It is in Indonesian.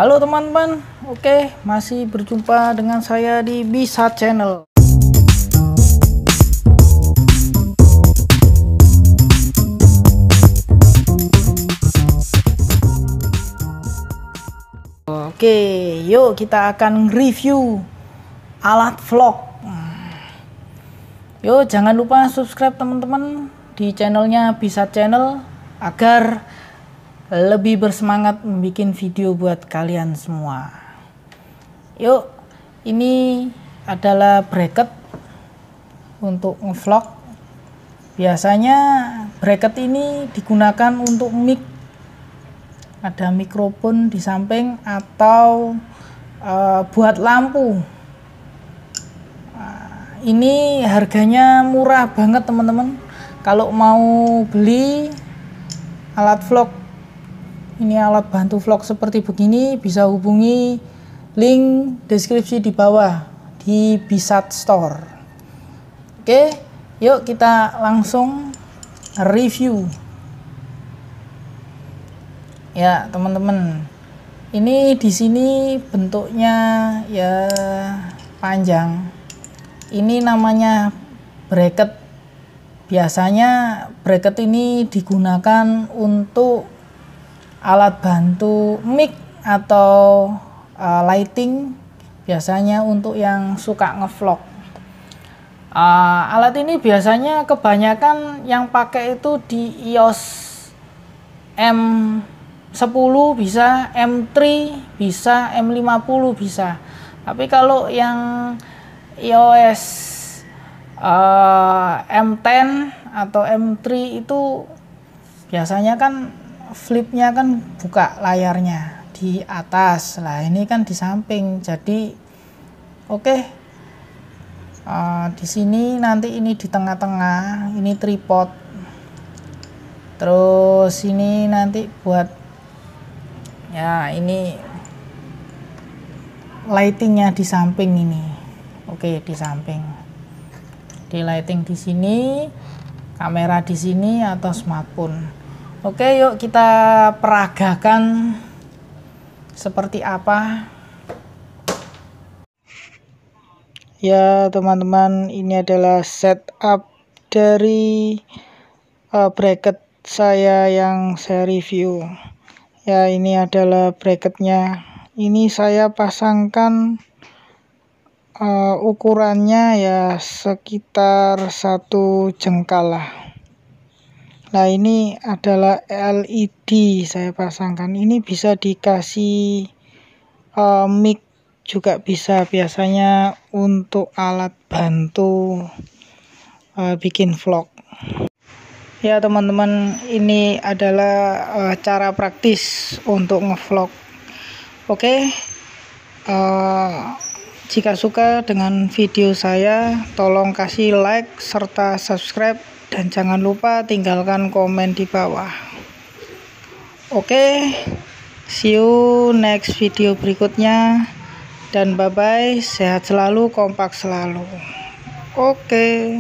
Halo teman-teman, oke, masih berjumpa dengan saya di Bisa Channel. Oke, yuk kita akan review alat vlog. Yuk, jangan lupa subscribe teman-teman di channelnya Bisa Channel agar lebih bersemangat membuat video buat kalian semua. Yuk, ini adalah bracket untuk ngevlog. Biasanya bracket ini digunakan untuk mic, ada mikrofon di samping, atau buat lampu. Ini harganya murah banget teman-teman. Kalau mau beli alat vlog, ini alat bantu vlog seperti begini, bisa hubungi link deskripsi di bawah di Bisat Store. Oke, yuk kita langsung review. Ya teman-teman, ini di sini bentuknya ya panjang. Ini namanya bracket. Biasanya bracket ini digunakan untuk alat bantu mic atau lighting, biasanya untuk yang suka ngevlog. Alat ini biasanya kebanyakan yang pakai itu di iOS M10 bisa, M3 bisa, M50 bisa. Tapi kalau yang iOS M10 atau M3 itu biasanya kan flipnya kan buka layarnya di atas, lah ini kan di samping. Jadi oke, di sini nanti ini di tengah-tengah ini tripod, terus ini nanti buat ya ini lightingnya di samping ini. Oke, di samping, di lighting di sini, kamera di sini atau smartphone. Oke, yuk kita peragakan seperti apa. Ya teman-teman, ini adalah setup dari bracket saya yang saya review. Ya, ini adalah bracketnya. Ini saya pasangkan ukurannya ya sekitar 1 jengkal lah. Nah, ini adalah LED saya pasangkan. Ini bisa dikasih mic juga bisa, biasanya untuk alat bantu bikin vlog. Ya teman-teman, ini adalah cara praktis untuk ngevlog. Oke, jika suka dengan video saya, tolong kasih like serta subscribe. Dan jangan lupa tinggalkan komen di bawah. Oke, see you next video berikutnya. Dan bye-bye, sehat selalu, kompak selalu. Oke.